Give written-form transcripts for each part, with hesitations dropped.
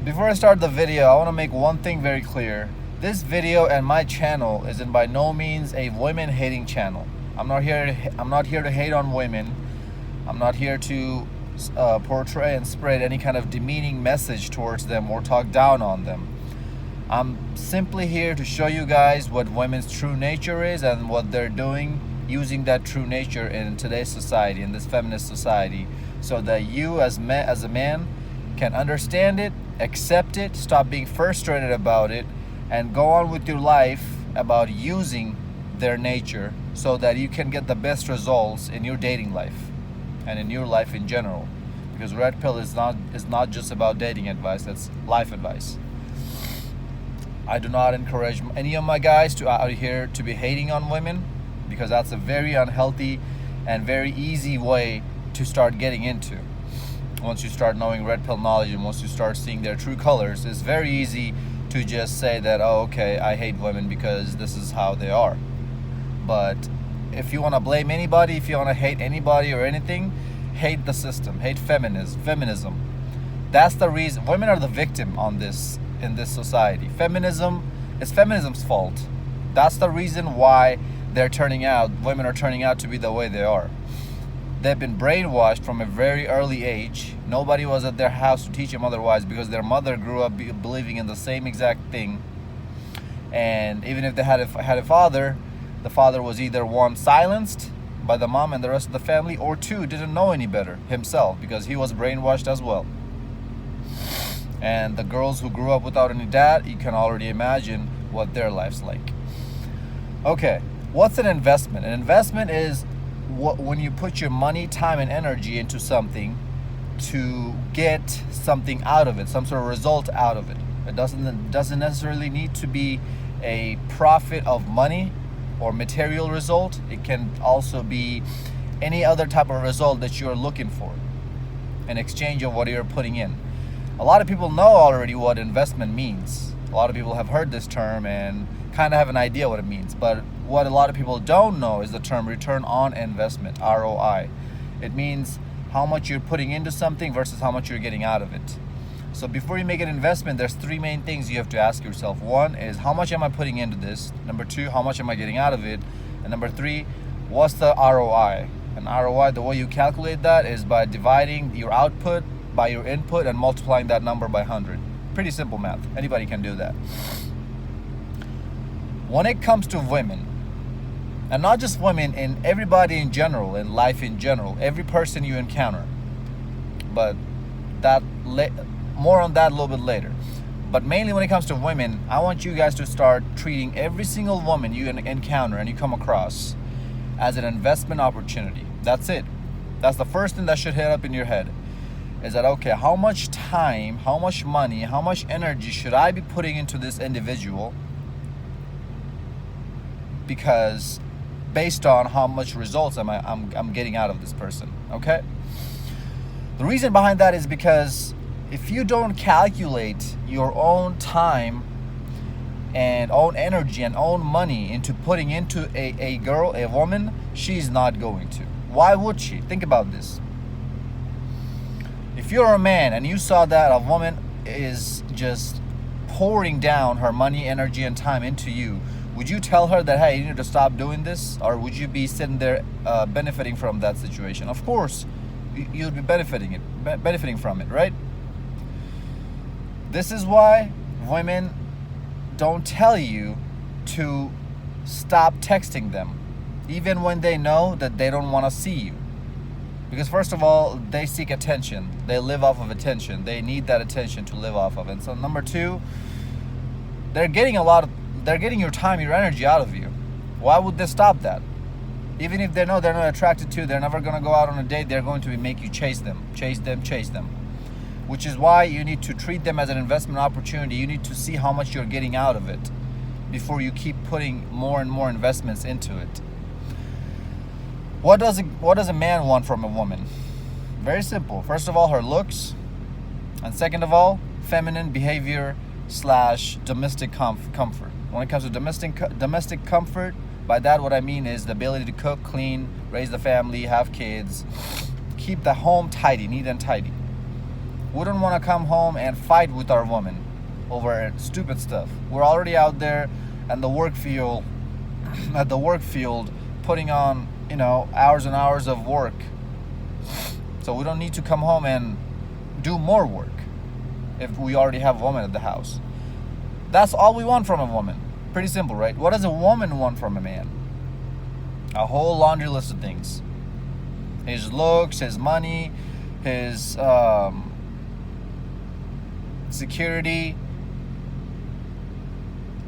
Before I start the video, I want to make one thing very clear. This video and my channel is in by no means a women hating channel. I'm not here to hate on women. I'm not here to portray and spread any kind of demeaning message towards them or talk down on them. I'm simply here to show you guys what women's true nature is and what they're doing using that true nature in today's society, in this feminist society, so that you as a man can understand it, accept it, stop being frustrated about it, and go on with your life about using their nature so that you can get the best results in your dating life and in your life in general. Because Red Pill is not just about dating advice, it's life advice. I do not encourage any of my guys out here to be hating on women, because that's a very unhealthy and very easy way to start getting into. Once you start knowing Red Pill knowledge and once you start seeing their true colors, it's very easy to just say that, oh, okay, I hate women because this is how they are. But if you want to blame anybody, if you want to hate anybody or anything, hate the system, hate feminism. That's the reason. Women are the victim in this society. It's feminism's fault. That's the reason why women are turning out to be the way they are. They've been brainwashed from a very early age. Nobody was at their house to teach them otherwise, because their mother grew up believing in the same exact thing. And even if they had a father, the father was either one, silenced by the mom and the rest of the family, or two, didn't know any better himself because he was brainwashed as well. And the girls who grew up without any dad, you can already imagine what their life's like. Okay, what's an investment? An investment is when you put your money, time, and energy into something to get something out of it, some sort of result out of it. It doesn't necessarily need to be a profit of money or material result. It can also be any other type of result that you're looking for in exchange of what you're putting in. A lot of people know already what investment means. A lot of people have heard this term and kind of have an idea what it means. But what a lot of people don't know is the term return on investment, ROI. It means how much you're putting into something versus how much you're getting out of it. So before you make an investment, there's three main things you have to ask yourself. One is, how much am I putting into this? Number two, how much am I getting out of it? And number three, what's the ROI? And ROI, the way you calculate that is by dividing your output by your input and multiplying that number by 100. Pretty simple math. Anybody can do that. When it comes to women, and not just women, in everybody in general, in life in general, every person you encounter, but more on that a little bit later. But mainly when it comes to women, I want you guys to start treating every single woman you encounter and you come across as an investment opportunity. That's it. That's the first thing that should hit up in your head. Is that, okay, how much time, how much money, how much energy should I be putting into this individual? Because based on how much results I'm getting out of this person, okay? The reason behind that is because if you don't calculate your own time and own energy and own money into putting into a woman, she's not going to. Why would she? Think about this. If you're a man and you saw that a woman is just pouring down her money, energy, and time into you, would you tell her that, hey, you need to stop doing this? Or would you be sitting there benefiting from that situation? Of course, you'd be benefiting from it, right? This is why women don't tell you to stop texting them, even when they know that they don't want to see you. Because first of all, they seek attention. They live off of attention. They need that attention to live off of. And so number two, they're getting your time, your energy out of you. Why would they stop that? Even if they know they're not attracted to, they're never going to go out on a date, they're going to make you chase them. Which is why you need to treat them as an investment opportunity. You need to see how much you're getting out of it before you keep putting more and more investments into it. What does a man want from a woman? Very simple. First of all, her looks. And second of all, feminine behavior / domestic comfort. When it comes to domestic comfort, by that what I mean is the ability to cook, clean, raise the family, have kids, keep the home tidy, neat and tidy. We don't want to come home and fight with our woman over stupid stuff. We're already out there and the work field at the work field putting on, hours and hours of work. So we don't need to come home and do more work if we already have a woman at the house. That's all we want from a woman. Pretty simple, right? What does a woman want from a man? A whole laundry list of things. His looks, his money, his security,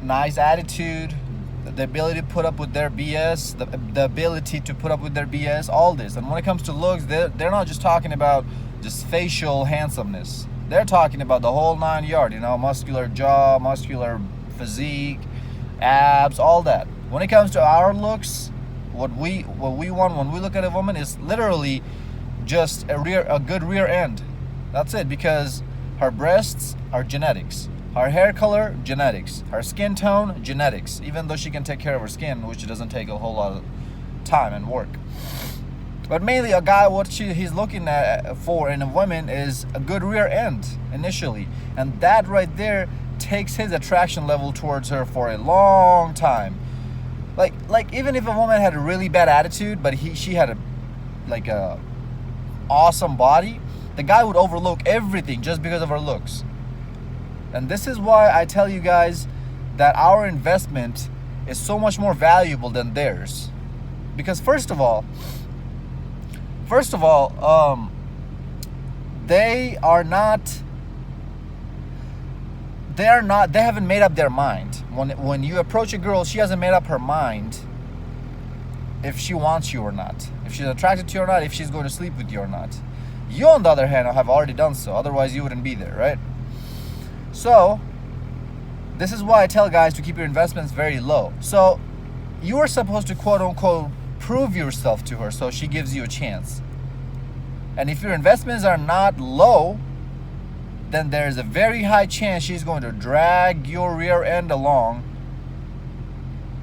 nice attitude, the ability to put up with their BS, the ability to put up with their BS, all this. And when it comes to looks, they're not just talking about just facial handsomeness. They're talking about the whole 9 yards, muscular jaw, muscular physique, abs, all that. When it comes to our looks, what we want when we look at a woman is literally just a good rear end. That's it, because her breasts are genetics. Her hair color, genetics. Her skin tone, genetics. Even though she can take care of her skin, which doesn't take a whole lot of time and work. But mainly a guy, what he's looking for in a woman is a good rear end initially. And that right there takes his attraction level towards her for a long time. Like even if a woman had a really bad attitude, but she had a awesome body, the guy would overlook everything just because of her looks. And this is why I tell you guys that our investment is so much more valuable than theirs. Because first of all, they haven't made up their mind. When you approach a girl, she hasn't made up her mind if she wants you or not, if she's attracted to you or not, if she's going to sleep with you or not. You, on the other hand, have already done so. Otherwise, you wouldn't be there, right? So, this is why I tell guys to keep your investments very low. So, you are supposed to quote-unquote prove yourself to her so she gives you a chance. And if your investments are not low, then there's a very high chance she's going to drag your rear end along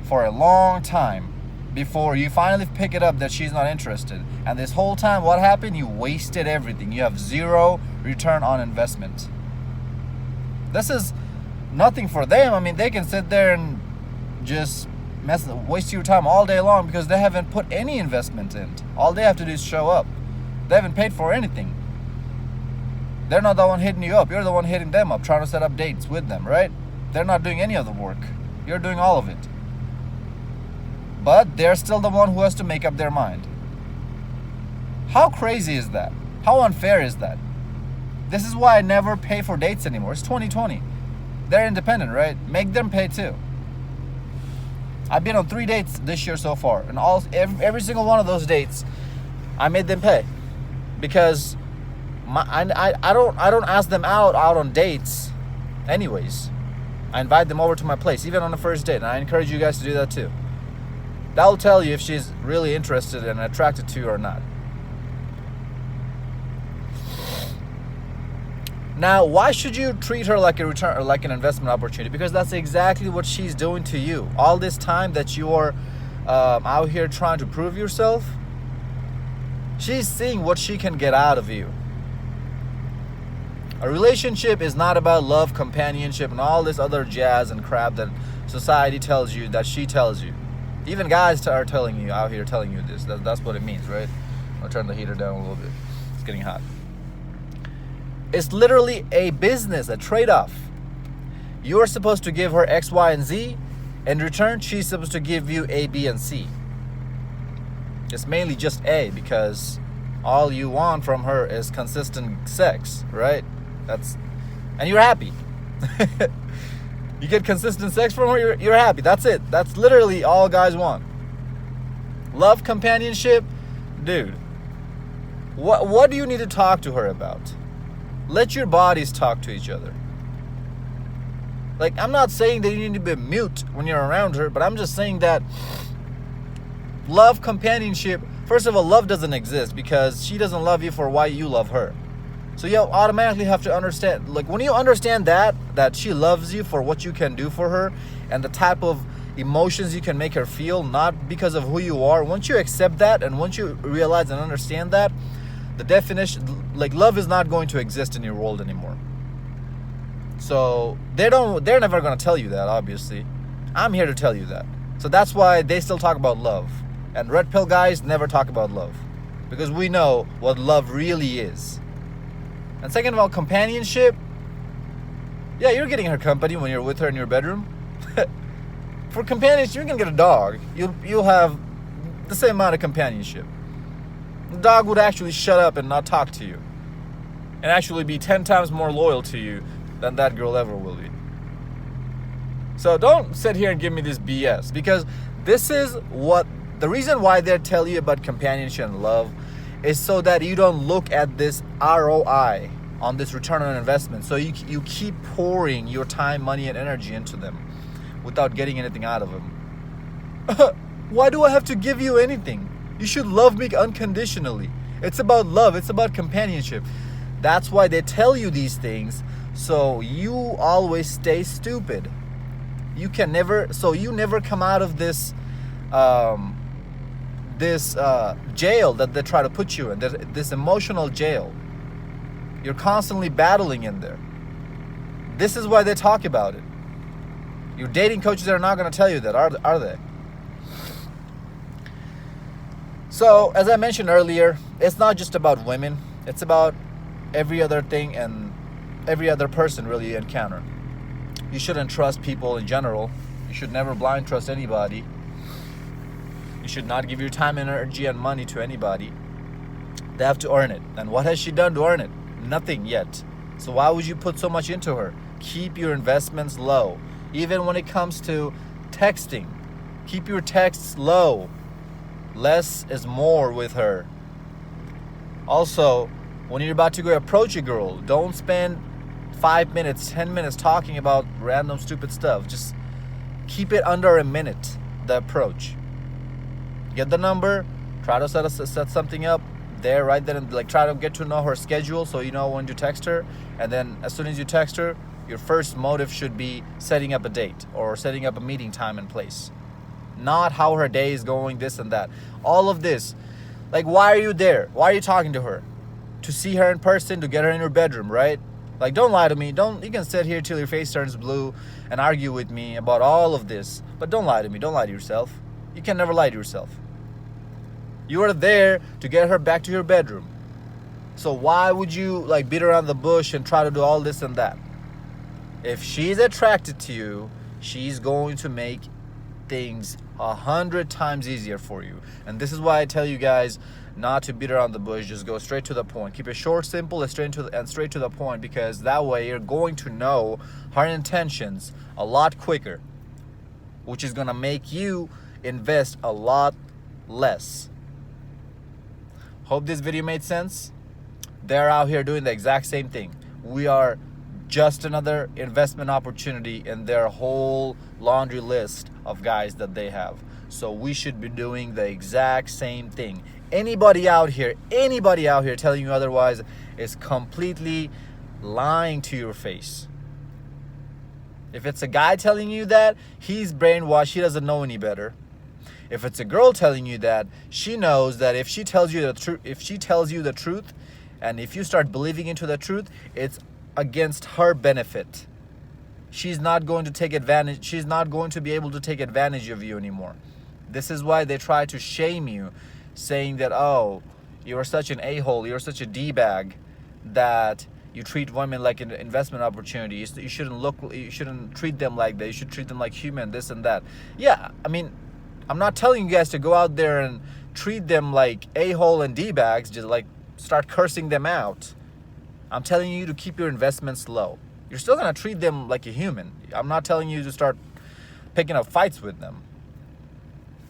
for a long time before you finally pick it up that she's not interested. And this whole time, what happened? You wasted everything. You have zero return on investment. This is nothing for them. I mean, they can sit there and just waste your time all day long because they haven't put any investment in. All they have to do is show up. They haven't paid for anything. They're not the one hitting you up. You're the one hitting them up, trying to set up dates with them, right? They're not doing any of the work. You're doing all of it. But they're still the one who has to make up their mind. How crazy is that? How unfair is that? This is why I never pay for dates anymore. It's 2020. They're independent, right? Make them pay too. I've been on 3 dates this year so far, and every single one of those dates, I made them pay, because I don't ask them out on dates, anyways. I invite them over to my place, even on the first date, and I encourage you guys to do that too. That will tell you if she's really interested and attracted to you or not. Now, why should you treat her like a return or like an investment opportunity? Because that's exactly what she's doing to you. All this time that you are out here trying to prove yourself, she's seeing what she can get out of you. A relationship is not about love, companionship, and all this other jazz and crap that society tells you, that she tells you. Even guys are telling you out here, telling you this. That's what it means, right? I'll turn the heater down a little bit. It's getting hot. It's literally a business, a trade-off. You're supposed to give her X, Y, and Z. In return, she's supposed to give you A, B, and C. It's mainly just A, because all you want from her is consistent sex, right? And you're happy. You get consistent sex from her, you're happy. That's it. That's literally all guys want. Love, companionship, dude. What do you need to talk to her about? Let your bodies talk to each other. Like, I'm not saying that you need to be mute when you're around her, but I'm just saying that love, companionship, first of all, love doesn't exist because she doesn't love you for why you love her. So you automatically have to understand, like, when you understand that she loves you for what you can do for her and the type of emotions you can make her feel, not because of who you are. Once you accept that and once you realize and understand that, the definition, like love is not going to exist in your world anymore. So they're never going to tell you that, obviously. I'm here to tell you that. So that's why they still talk about love. And red pill guys never talk about love, because we know what love really is. And second of all, companionship. Yeah, you're getting her company when you're with her in your bedroom. For companionship, you're gonna get a dog. You'll have the same amount of companionship. The dog would actually shut up and not talk to you, and actually be 10 times more loyal to you than that girl ever will be. So don't sit here and give me this BS, because this is what the reason why they tell you about companionship and love is so that you don't look at this ROI on this return on investment. So you keep pouring your time, money, and energy into them without getting anything out of them. Why do I have to give you anything? You should love me unconditionally. It's about love. It's about companionship. That's why they tell you these things, so you always stay stupid. You never come out of this jail that they try to put you in, this emotional jail. You're constantly battling in there. This is why they talk about it. Your dating coaches are not going to tell you that, are they? So, as I mentioned earlier, it's not just about women. It's about every other thing and every other person really you encounter. You shouldn't trust people in general. You should never blind trust anybody. You should not give your time, energy, and money to anybody. They have to earn it. And what has she done to earn it? Nothing yet. So why would you put so much into her? Keep your investments low. Even when it comes to texting, keep your texts low. Less is more with her. Also, when you're about to go approach a girl, don't spend 5 minutes, 10 minutes talking about random stupid stuff. Just keep it under a minute, the approach. Get the number, try to set something up there right then, and like try to get to know her schedule so you know when to text her. And then as soon as you text her, your first motive should be setting up a date or setting up a meeting time and place. Not how her day is going, this and that. All of this. Like, why are you there? Why are you talking to her? To see her in person, to get her in her bedroom, right? Like, don't lie to me. You can sit here till your face turns blue and argue with me about all of this. But don't lie to me. Don't lie to yourself. You can never lie to yourself. You are there to get her back to your bedroom. So why would you like beat around the bush and try to do all this and that? If she's attracted to you, she's going to make things 100 times easier for you. And this is why I tell you guys not to beat around the bush. Just go straight to the point. Keep it short, simple, and straight to the point, because that way you're going to know her intentions a lot quicker, which is going to make you invest a lot less. Hope this video made sense. They're out here doing the exact same thing. We are just another investment opportunity in their whole laundry list of guys that they have. So we should be doing the exact same thing. Anybody out here telling you otherwise is completely lying to your face. If it's a guy telling you that, he's brainwashed. He doesn't know any better. If it's a girl telling you that, she knows that if she tells you the truth, and if you start believing into the truth, it's against her benefit. She's not going to take advantage. She's not going to be able to take advantage of you anymore. This is why they try to shame you, saying that, oh, you're such an a-hole, you're such a d-bag, that you treat women like an investment opportunity. You shouldn't treat them like that. You should treat them like human, this and that. Yeah, I mean, I'm not telling you guys to go out there and treat them like a-hole and d-bags, just like start cursing them out. I'm telling you to keep your investments low. You're still going to treat them like a human. I'm not telling you to start picking up fights with them.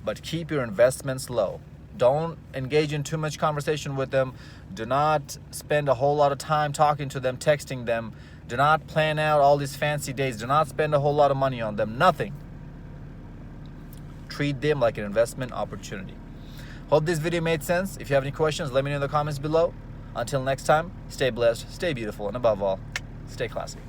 But keep your investments low. Don't engage in too much conversation with them. Do not spend a whole lot of time talking to them, texting them. Do not plan out all these fancy days. Do not spend a whole lot of money on them. Nothing. Treat them like an investment opportunity. Hope this video made sense. If you have any questions, let me know in the comments below. Until next time, stay blessed, stay beautiful, and above all, stay classy.